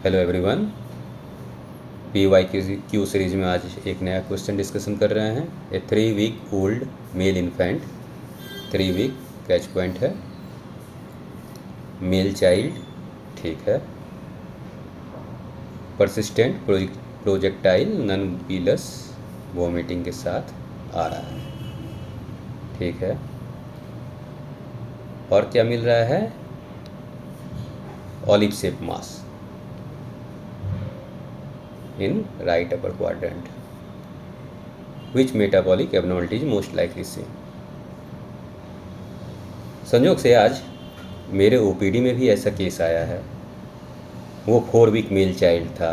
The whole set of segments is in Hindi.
Hello everyone. PYQ सीरीज में आज एक नया क्वेश्चन डिस्कशन कर रहे हैं। A 3 week old male infant, 3 week catch point है, मेल चाइल्ड, ठीक है, persistent projectile non bilious vomiting के साथ आ रहा है, ठीक है। और क्या मिल रहा है? Olive shape mass in right upper quadrant. Which metabolic abnormality is most likely seen? संयोग से आज मेरे ओपीडी में भी ऐसा केस आया है। वो 4 वीक मेल चाइल्ड था,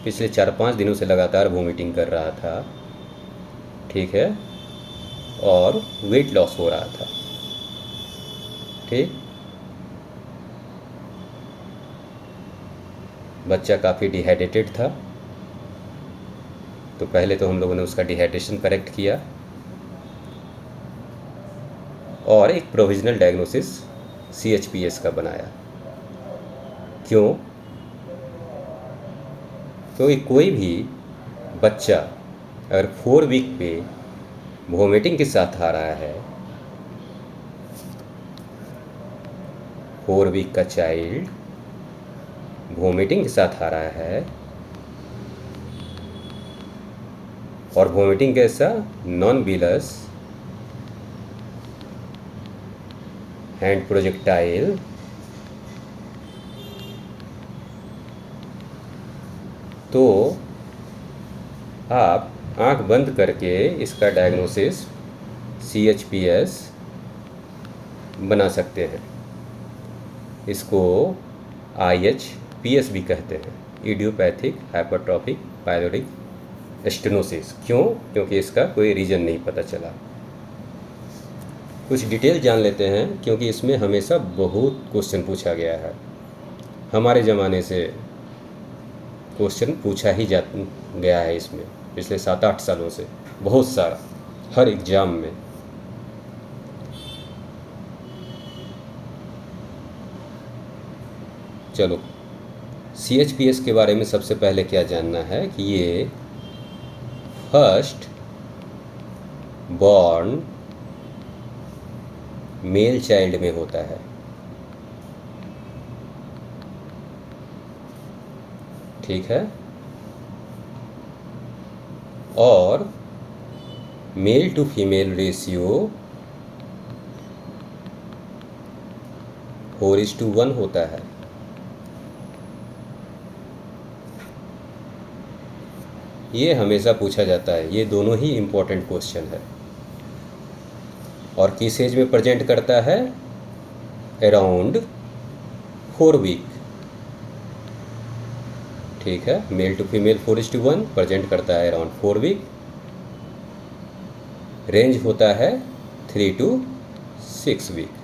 पिछले 4-5 दिनों से लगातार वोमिटिंग कर रहा था, ठीक है, और वेट लॉस हो रहा था, ठीक। बच्चा काफ़ी डिहाइड्रेटेड था, तो पहले तो हम लोगों ने उसका डिहाइड्रेशन करेक्ट किया और एक प्रोविजनल डायग्नोसिस CHPS का बनाया। क्यों? क्योंकि कोई भी बच्चा अगर 4 वीक पे वोमिटिंग के साथ आ रहा है, 4 वीक का चाइल्ड वोमिटिंग के साथ आ रहा है, और वोमिटिंग कैसा? नॉन बीलस हैंड प्रोजेक्टाइल, तो आप आंख बंद करके इसका डायग्नोसिस CHPS बना सकते हैं। इसको IHPS भी कहते हैं, इडियोपैथिक हाइपरट्रॉफिक पाइलोरिक स्टेनोसिस। क्यों? क्योंकि इसका कोई रीज़न नहीं पता चला। कुछ डिटेल जान लेते हैं, क्योंकि इसमें हमेशा बहुत क्वेश्चन पूछा गया है। हमारे ज़माने से क्वेश्चन पूछा ही गया है इसमें, पिछले 7-8 सालों से बहुत सारा, हर एग्ज़ाम में। चलो, CHPS के बारे में सबसे पहले क्या जानना है कि ये फर्स्ट बॉर्न मेल चाइल्ड में होता है, ठीक है, और मेल टू फीमेल रेशियो 4:1 होता है। ये हमेशा पूछा जाता है, ये दोनों ही इम्पोर्टेंट क्वेश्चन है। और किस एज में प्रेजेंट करता है? अराउंड 4 वीक, ठीक है। मेल टू फीमेल 4:1 प्रेजेंट करता है अराउंड 4 वीक। रेंज होता है 3 to 6 वीक।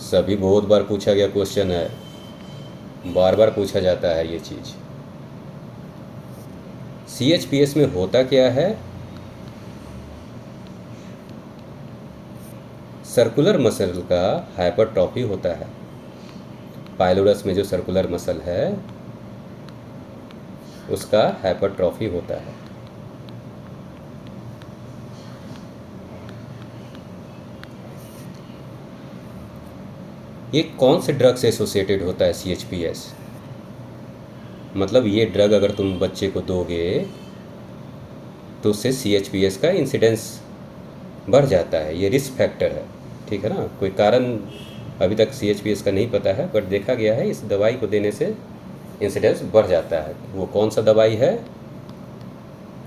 सभी बहुत बार पूछा गया क्वेश्चन है, बार बार पूछा जाता है ये चीज़। CHPS में होता क्या है? सर्कुलर मसल का हाइपरट्रॉफी होता है। पाइलोरस में जो सर्कुलर मसल है उसका हाइपरट्रॉफी होता है। ये कौन से ड्रग से एसोसिएटेड होता है CHPS? मतलब ये ड्रग अगर तुम बच्चे को दोगे तो उससे CHPS का इंसिडेंस बढ़ जाता है। ये रिस्क फैक्टर है, ठीक है ना। कोई कारण अभी तक CHPS का नहीं पता है, बट देखा गया है इस दवाई को देने से इंसिडेंस बढ़ जाता है। वो कौन सा दवाई है?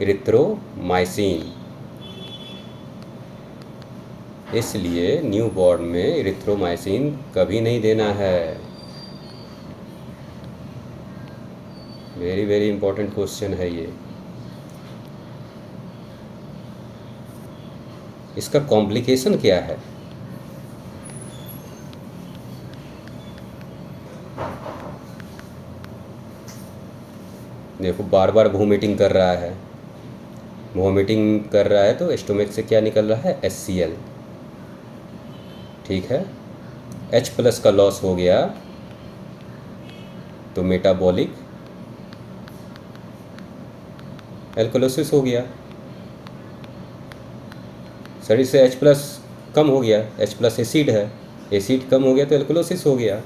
इरिथ्रोमाइसिन। इसलिए न्यू बॉर्न में इरिथ्रोमाइसिन कभी नहीं देना है। वेरी वेरी इंपॉर्टेंट क्वेश्चन है ये। इसका कॉम्प्लिकेशन क्या है? देखो, बार बार वोमिटिंग कर रहा है, वोमिटिंग कर रहा है तो स्टोमक से क्या निकल रहा है? HCl, ठीक है। H+ का लॉस हो गया तो मेटाबॉलिक एल्कोलोसिस हो गया। शरीर से H+ कम हो गया, H+ एसिड है, एसिड कम हो गया तो एल्कोलोसिस हो गया।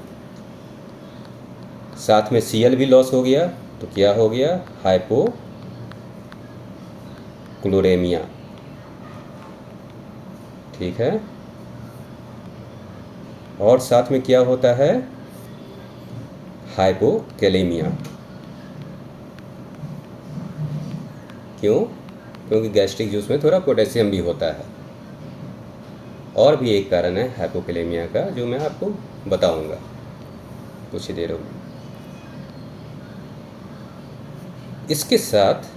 साथ में Cl भी लॉस हो गया तो क्या हो गया, हाइपोक्लोरेमिया। ठीक है। और साथ में क्या होता है, हाइपोकैलेमिया। क्यों? क्योंकि गैस्ट्रिक जूस में थोड़ा पोटेशियम भी होता है। और भी एक कारण है हाइपोकैलेमिया का जो मैं आपको बताऊंगा कुछ ही देर में। इसके साथ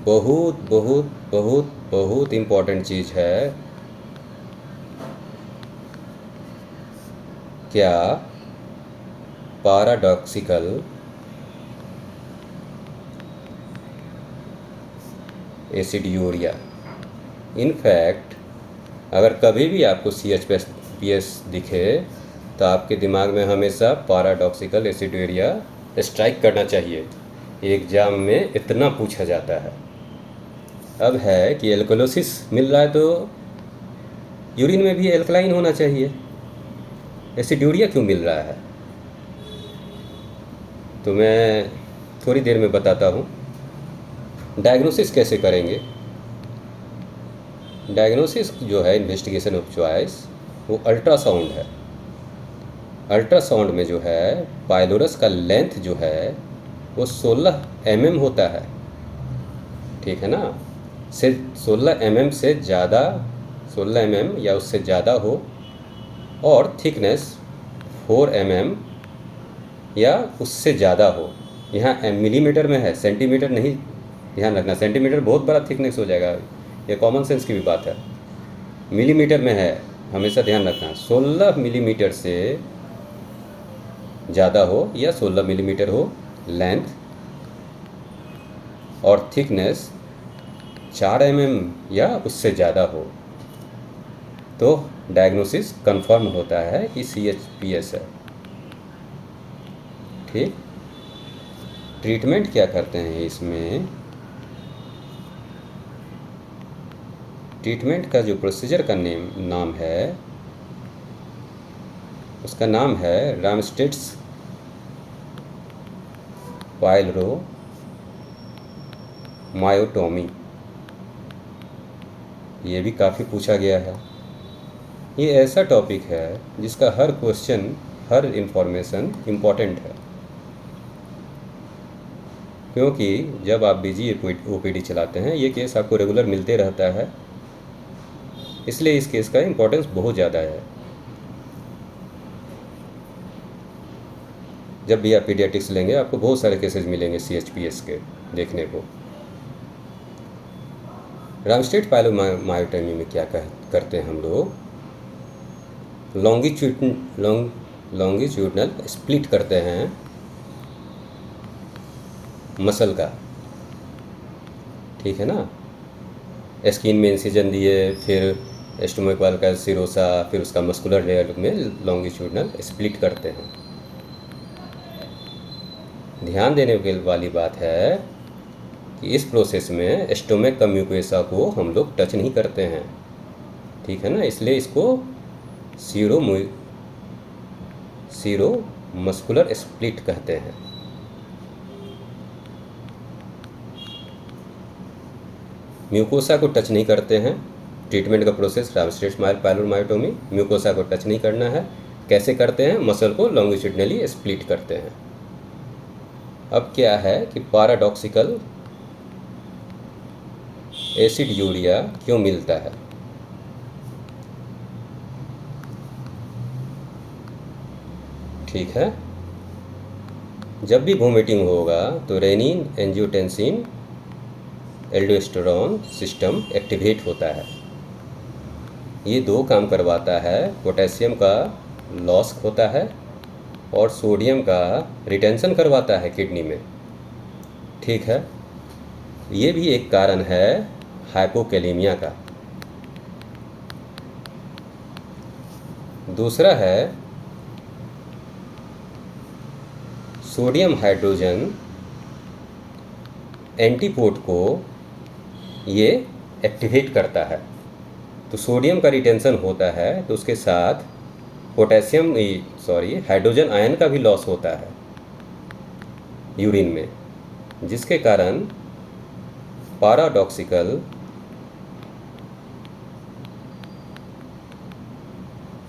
बहुत बहुत बहुत बहुत इम्पोर्टेंट चीज़ है, क्या पैराडॉक्सिकल एसिड्यूरिया। इनफैक्ट अगर कभी भी आपको CH+ दिखे तो आपके दिमाग में हमेशा पैराडॉक्सिकल एसिड्यूरिया स्ट्राइक करना चाहिए। एग्ज़ाम में इतना पूछा जाता है। अब है कि एल्कोलोसिस मिल रहा है तो यूरिन में भी एल्कलाइन होना चाहिए, एसिड्यूरिया क्यों मिल रहा है? तो मैं थोड़ी देर में बताता हूँ। डायग्नोसिस कैसे करेंगे? डायग्नोसिस जो है, इन्वेस्टिगेशन ऑफ चॉइस, वो अल्ट्रासाउंड है। अल्ट्रासाउंड में जो है पाइलोरस का लेंथ जो है वो 16 mm होता है। ठीक है ना, से 16 mm से ज़्यादा, 16 mm या उससे ज़्यादा हो, और थिकनेस 4 mm या उससे ज़्यादा हो। यहाँ मिलीमीटर में है, सेंटीमीटर नहीं, ध्यान रखना। सेंटीमीटर बहुत बड़ा थिकनेस हो जाएगा, ये कॉमन सेंस की भी बात है। मिलीमीटर में है, हमेशा ध्यान रखना। 16 मिलीमीटर से ज़्यादा हो या 16 मिलीमीटर हो लेंथ, और थिकनेस 4 mm या उससे ज़्यादा हो, तो डायग्नोसिस कंफर्म होता है कि CHPS है। ठीक। ट्रीटमेंट क्या करते हैं इसमें? ट्रीटमेंट का जो प्रोसीजर का नाम है, उसका नाम है रामस्टेड्स पाइलोमायोटोमी। ये भी काफ़ी पूछा गया है। ये ऐसा टॉपिक है जिसका हर क्वेश्चन, हर इंफॉर्मेशन इम्पॉर्टेंट है, क्योंकि जब आप बिजी OPD चलाते हैं, ये केस आपको रेगुलर मिलते रहता है, इसलिए इस केस का इम्पोर्टेंस बहुत ज़्यादा है। जब भी आप पीडियाट्रिक्स लेंगे आपको बहुत सारे केसेस मिलेंगे CHPS के देखने को। रामस्टेड पाइलोमायोटोमी में क्या करते हैं हम लोग, लॉन्गिट्यूडनल स्प्लिट करते हैं मसल का। ठीक है ना, स्किन में इंसिजन दिए, फिर स्टोमक वाल का सिरोसा, फिर उसका मस्कुलर लेयर में लॉन्गिट्यूडनल स्प्लिट करते हैं। ध्यान देने वाली बात है कि इस प्रोसेस में स्टोमक का म्यूकोसा को हम लोग टच नहीं करते हैं। ठीक है ना, इसलिए इसको सीरो मस्कुलर स्प्लिट कहते हैं। म्यूकोसा को टच नहीं करते हैं। ट्रीटमेंट का प्रोसेस रामस्टेड पाइलोमायोटोमी, म्यूकोसा को टच नहीं करना है। कैसे करते हैं? मसल को लॉन्गिट्यूडनली स्प्लिट करते हैं। अब क्या है कि पैराडॉक्सिकल एसिड्यूरिया क्यों मिलता है? ठीक है, जब भी वोमिटिंग होगा तो renin, angiotensin, aldosterone system activate होता है। ये दो काम करवाता है, पोटेशियम का लॉस होता है और सोडियम का रिटेंशन करवाता है किडनी में। ठीक है, ये भी एक कारण है हाइपोकैलेमिया का। दूसरा है सोडियम हाइड्रोजन एंटीपोड को ये एक्टिवेट करता है, तो सोडियम का रिटेंशन होता है, तो उसके साथ हाइड्रोजन आयन का भी लॉस होता है यूरिन में, जिसके कारण पैराडॉक्सिकल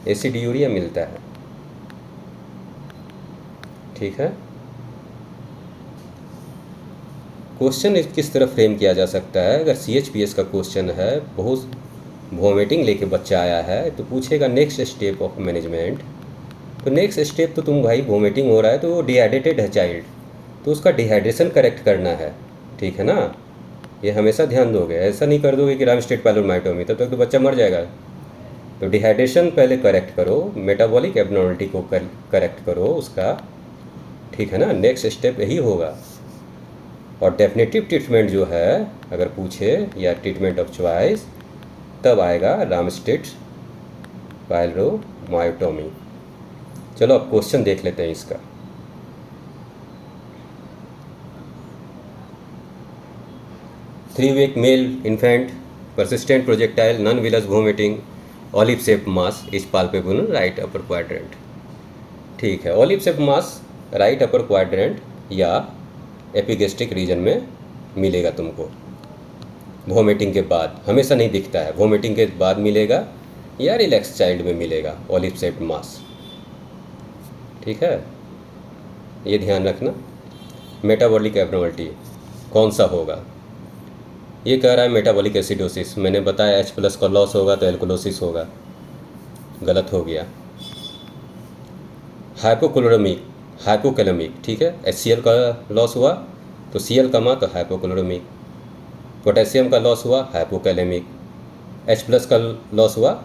एसिड्यूरिया मिलता है। ठीक है, क्वेश्चन किस तरह फ्रेम किया जा सकता है? अगर CHPS का क्वेश्चन है, बहुत वॉमिटिंग लेके बच्चा आया है, तो पूछेगा नेक्स्ट स्टेप ऑफ मैनेजमेंट। तो नेक्स्ट स्टेप तो तुम भाई वॉमिटिंग हो रहा है तो वो डिहाइड्रेटेड है चाइल्ड, तो उसका डिहाइड्रेशन करेक्ट करना है। ठीक है ना, ये हमेशा ध्यान दोगे, ऐसा नहीं कर दोगे कि रामस्टेट पायलोमाइटोमी, तब तक तो बच्चा मर जाएगा। तो डिहाइड्रेशन पहले करेक्ट करो, मेटाबॉलिक एबनॉर्मलिटी को करेक्ट करो उसका। ठीक है ना, नेक्स्ट स्टेप यही होगा। और डेफिनेटिव ट्रीटमेंट जो है अगर पूछे, या ट्रीटमेंट ऑफ चॉइस, तब आएगा रामस्टेट पायलोमाइटोमी। चलो अब क्वेश्चन देख लेते हैं इसका। Three week male infant, persistent projectile, non-villous vomiting, olive shaped mass is palpable in right upper quadrant। ठीक है, ऑलिव शेप मास राइट अपर क्वाड्रेंट या एपिगेस्ट्रिक रीजन में मिलेगा तुमको वोमिटिंग के बाद। हमेशा नहीं दिखता है, वोमिटिंग के बाद मिलेगा या रिलैक्स चाइल्ड में मिलेगा ऑलिव शेप मास। ठीक है, ये ध्यान रखना। मेटाबॉलिक एब्नॉर्मलिटी कौन सा होगा? ये कह रहा है मेटाबॉलिक एसिडोसिस। मैंने बताया H+ का लॉस होगा तो एल्कोलोसिस होगा, गलत हो गया। हाइपोक्लोरामिक, हाइपोकैलेमिक, ठीक है, HCl का लॉस हुआ तो Cl कमा तो हाइपोक्लोरामिक, पोटेशियम का लॉस हुआ हाइपोकैलेमिक, H+ का लॉस हुआ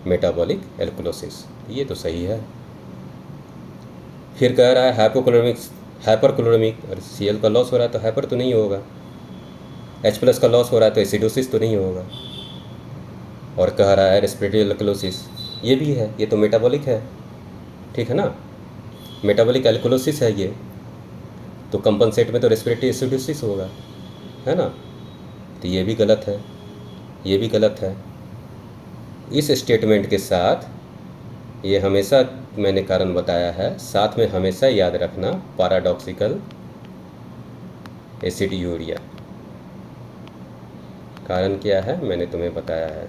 मेटाबॉलिक एल्कोलोसिस। ये तो सही है। फिर कह रहा है हाइपोक्लोरामिक, हाइपरक्लोरामिक, और Cl का लॉस हो रहा है तो हाइपर तो नहीं होगा, H+ का लॉस हो रहा है तो एसिडोसिस तो नहीं होगा। और कह रहा है रेस्पिरेटरी एल्कोलोसिस, ये भी है, ये तो मेटाबॉलिक है। ठीक है ना, मेटाबॉलिक एल्कोलोसिस है ये, तो कंपनसेट में तो रेस्पिरेटरी एसिडोसिस होगा, है ना। तो ये भी गलत है, ये भी गलत है। इस स्टेटमेंट के साथ ये हमेशा मैंने कारण बताया है, साथ में हमेशा याद रखना पैराडॉक्सिकल एसिड्यूरिया। कारण क्या है मैंने तुम्हें बताया है।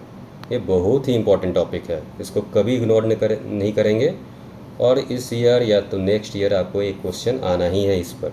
ये बहुत ही इम्पोर्टेंट टॉपिक है, इसको कभी इग्नोर नहीं करेंगे। और इस ईयर या तो नेक्स्ट ईयर आपको एक क्वेश्चन आना ही है इस पर।